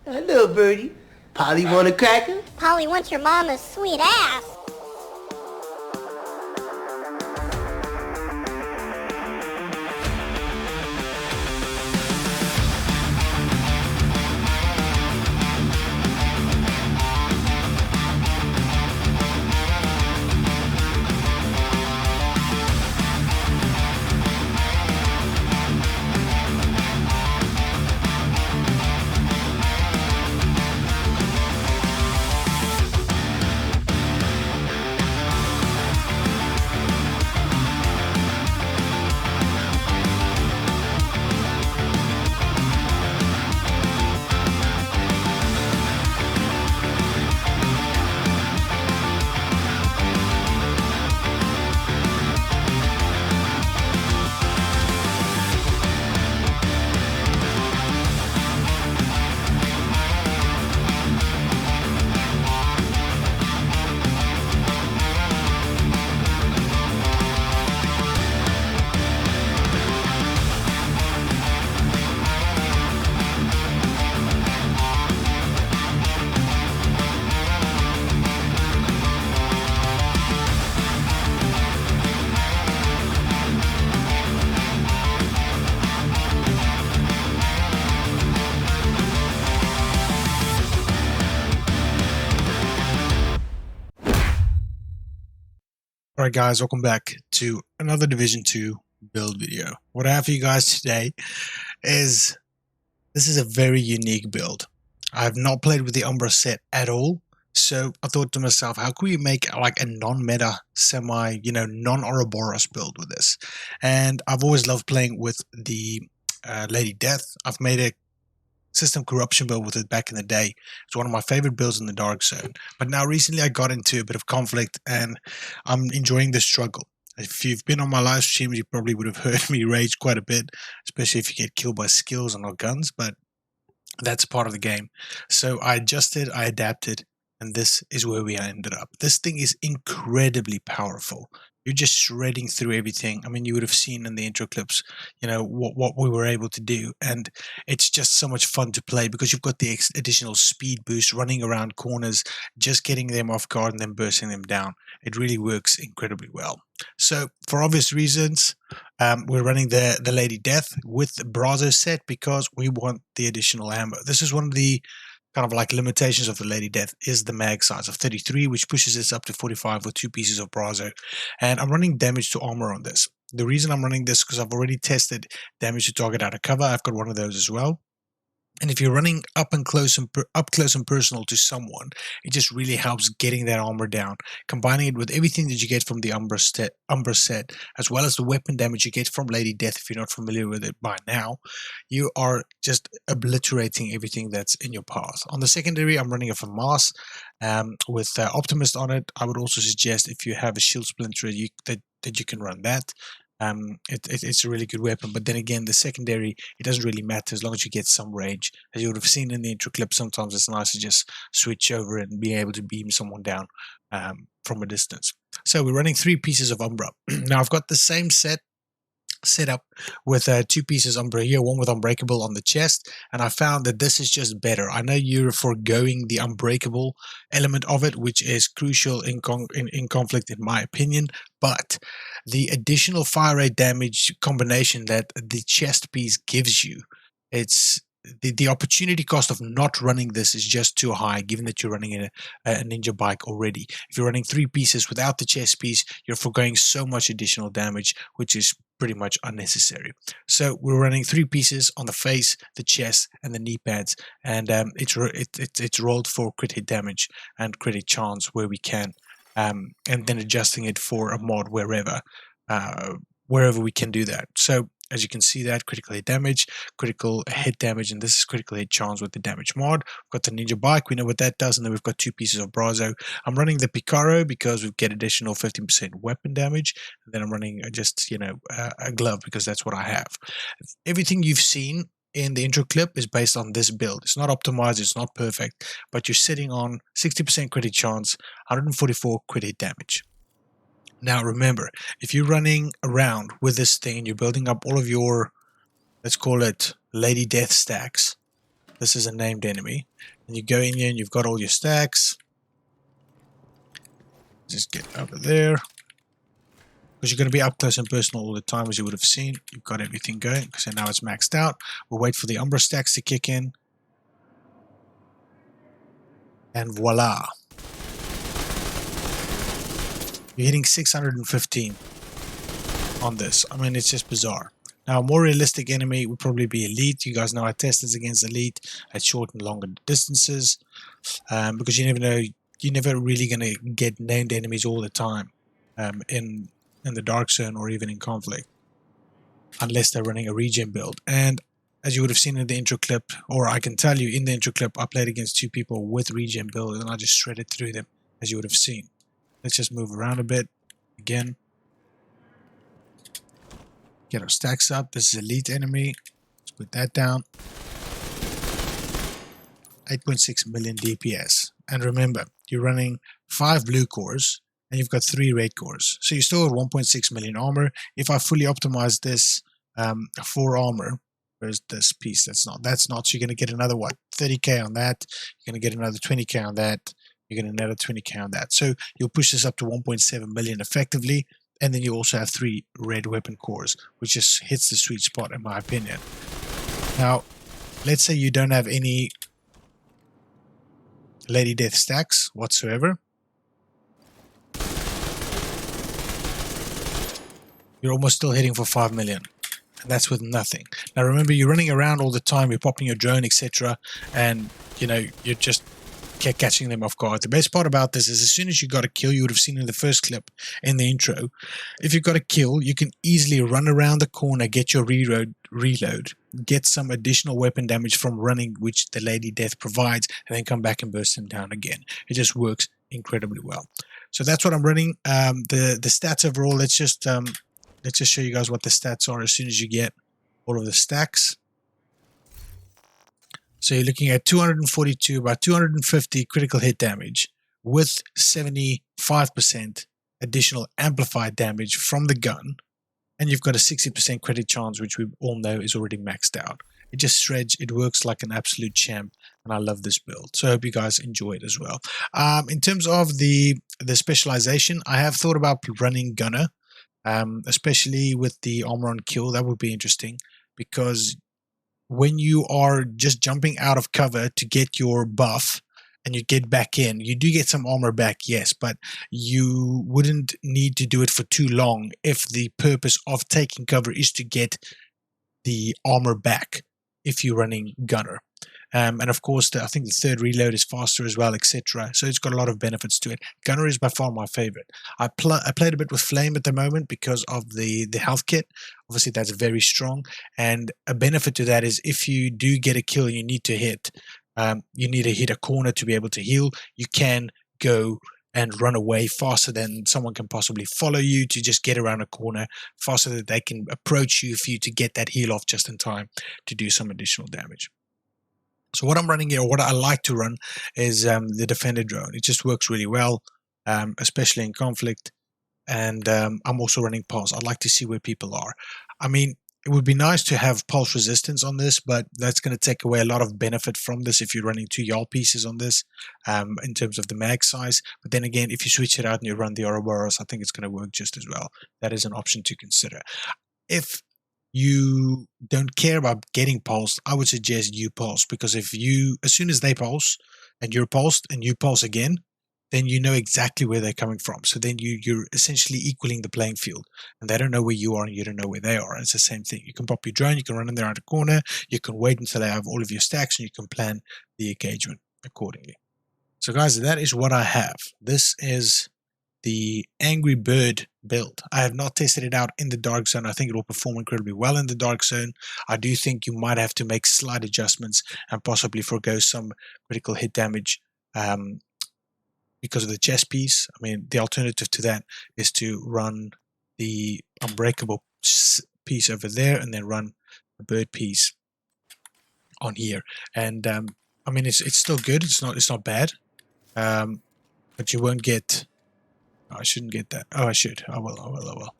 Hello, Birdie. Polly want a cracker? Polly wants your mama's sweet ass. Alright guys, welcome back to another Division 2 build video. What I have for you guys today is, this is a very unique build. I have not played with the Umbra set at all, so I thought to myself, how can we make like a non-meta, non-ouroboros build with this? And I've always loved playing with the Lady Death. I've made a system corruption build with it back in the day. It's one of my favorite builds in the Darkzone. But now recently I got into a bit of conflict and I'm enjoying the struggle. If you've been on my live streams, you probably would have heard me rage quite a bit, especially if you get killed by skills and not guns, but that's part of the game. So I adjusted, I adapted, and this is where we ended up. This thing is incredibly powerful. You're just shredding through everything. I mean, you would have seen in the intro clips, what we were able to do. And it's just so much fun to play because you've got the additional speed boost, running around corners, just getting them off guard and then bursting them down. It really works incredibly well. So for obvious reasons, we're running the Lady Death with the Brazos set because we want the additional ammo. This is one of the kind of like limitations of the Lady Death is the mag size of 33, which pushes us up to 45 with 2 pieces of Brazos. And I'm running damage to armor on this. The reason I'm running this because I've already tested damage to target out of cover. I've got one of those as well. And if you're running up close and personal to someone, it just really helps getting that armor down. Combining it with everything that you get from the Umbra set, as well as the weapon damage you get from Lady Death, if you're not familiar with it by now, you are just obliterating everything that's in your path. On the secondary, I'm running a FAMAS with Optimist on it. I would also suggest if you have a shield splinter that you can run that. It's a really good weapon, but then again, the secondary, it doesn't really matter as long as you get some range. As you would have seen in the intro clip, sometimes it's nice to just switch over and be able to beam someone down from a distance. So we're running 3 pieces of Umbra. Now I've got the same set up with 2 pieces Umbra here, one with Unbreakable on the chest, and I found that this is just better. I know you're foregoing the Unbreakable element of it, which is crucial in conflict in my opinion, but the additional fire rate damage combination that the chest piece gives you, it's the opportunity cost of not running this is just too high, given that you're running a ninja bike already. If you're running 3 pieces without the chest piece, you're foregoing so much additional damage, which is pretty much unnecessary. So we're running 3 pieces on the face, the chest, and the knee pads, and it's rolled for crit hit damage and crit hit chance where we can, and then adjusting it for a mod wherever we can do that. So as you can see, that critical hit damage, critical hit damage, and this is critical hit chance with the damage mod. We've got the ninja bike, we know what that does, and then we've got 2 pieces of Brazos. I'm running the Picaro because we get additional 15% weapon damage, and then I'm running just a glove because that's what I have. Everything you've seen in the intro clip is based on this build. It's not optimized, it's not perfect, but you're sitting on 60% crit hit chance, 144 crit hit damage. Now remember, if you're running around with this thing and you're building up all of your, let's call it Lady Death stacks, This is a named enemy. And you go in here and you've got all your stacks. Just get over there. Because you're going to be up close and personal all the time, as you would have seen. You've got everything going. So now it's maxed out. We'll wait for the Umbra stacks to kick in. And voila. You're hitting 615 on this. I mean, it's just bizarre. Now, a more realistic enemy would probably be Elite. You guys know I test this against Elite at short and longer distances. Because you never know, you're never really going to get named enemies all the time in the Darkzone or even in Conflict. Unless they're running a regen build. And as you would have seen in the intro clip, or I can tell you in the intro clip, I played against 2 people with regen builds and I just shredded through them, as you would have seen. Let's just move around a bit again. Get our stacks up. This is Elite enemy. Let's put that down. 8.6 million DPS. And remember, you're running 5 blue cores and you've got 3 red cores. So you still have 1.6 million armor. If I fully optimize this for armor, where's this piece? That's not. So you're going to get another, what, 30k on that. You're going to get another 20k on that. You're going to get another 20k on that. So you'll push this up to 1.7 million effectively. And then you also have 3 red weapon cores, which just hits the sweet spot in my opinion. Now, let's say you don't have any Lady Death stacks whatsoever. You're almost still hitting for 5 million. And that's with nothing. Now remember, you're running around all the time, you're popping your drone, etc. And, you know, you're just catching them off guard. The best part about this is as soon as you got a kill, you would have seen in the first clip in the intro, if you've got a kill, you can easily run around the corner, get your reload, get some additional weapon damage from running, which the Lady Death provides, and then come back and burst them down again. It just works incredibly well. So that's what I'm running. The stats overall, let's just show you guys what the stats are as soon as you get all of the stacks. So you're looking at 242, about 250 critical hit damage with 75% additional amplified damage from the gun. And you've got a 60% credit chance, which we all know is already maxed out. It just shreds. It works like an absolute champ. And I love this build. So I hope you guys enjoy it as well. In terms of the specialization, I have thought about running Gunner, especially with the armor on kill. That would be interesting because when you are just jumping out of cover to get your buff and you get back in, you do get some armor back, yes, but you wouldn't need to do it for too long if the purpose of taking cover is to get the armor back if you're running Gunner. And of course, I think the third reload is faster as well, etc. So it's got a lot of benefits to it. Gunner is by far my favorite. I played a bit with Flame at the moment because of the health kit. Obviously, that's very strong. And a benefit to that is if you do get a kill you need to hit a corner to be able to heal, you can go and run away faster than someone can possibly follow you to just get around a corner faster that they can approach you for you to get that heal off just in time to do some additional damage. So what I'm running here, or what I like to run, is the Defender drone. It just works really well, especially in conflict. And I'm also running Pulse. I'd like to see where people are. I mean, it would be nice to have pulse resistance on this, but that's going to take away a lot of benefit from this if you're running 2 YAL pieces on this in terms of the mag size. But then again, if you switch it out and you run the ouroboros, I think it's going to work just as well. That is an option to consider. If you don't care about getting pulsed, I would suggest you pulse, because if you, as soon as they pulse and you're pulsed and you pulse again, then you know exactly where they're coming from. So then you're essentially equaling the playing field, and they don't know where you are and you don't know where they are. And it's the same thing. You can pop your drone, you can run in there around the corner, you can wait until they have all of your stacks, and you can plan the engagement accordingly. So guys, that is what I have. This is the Angry Bird build. I have not tested it out in the Darkzone. I think it will perform incredibly well in the Darkzone. I do think you might have to make slight adjustments and possibly forego some critical hit damage because of the chest piece. I mean, the alternative to that is to run the unbreakable piece over there and then run the bird piece on here. And I mean, it's still good. It's not bad, but you won't get. I shouldn't get that. Oh, I should. I will.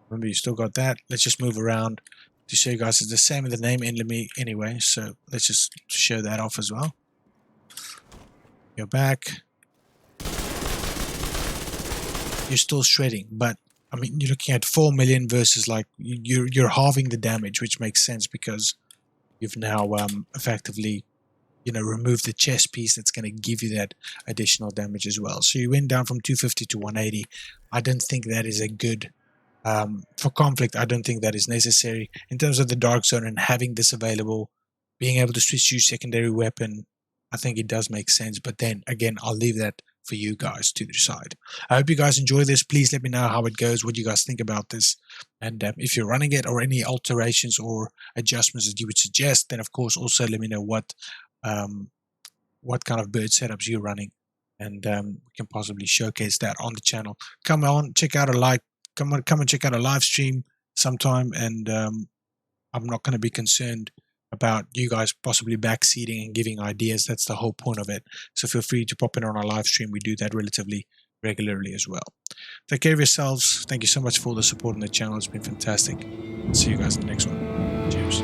Remember, you still got that. Let's just move around. to show you guys it's the same in the name enemy anyway. So let's just show that off as well. Go back. You're still shredding, but I mean, you're looking at 4 million versus like you're halving the damage, which makes sense because you've now effectively, you know, removed the chest piece that's going to give you that additional damage as well. So you went down from 250 to 180. I don't think that is a good for conflict. I don't think that is necessary in terms of the Darkzone and having this available, being able to switch to secondary weapon. I think it does make sense, but then again, I'll leave that for you guys to decide. I hope you guys enjoy this. Please let me know how it goes, what you guys think about this, and if you're running it or any alterations or adjustments that you would suggest, then of course also let me know what kind of bird setups you're running, and we can possibly showcase that on the channel. Come on, check out come and check out a live stream sometime, and I'm not going to be concerned about you guys possibly backseating and giving ideas. That's the whole point of it. So feel free to pop in on our live stream. We do that relatively regularly as well. Take care of yourselves. Thank you so much for all the support on the channel. It's been fantastic. See you guys in the next one. Cheers.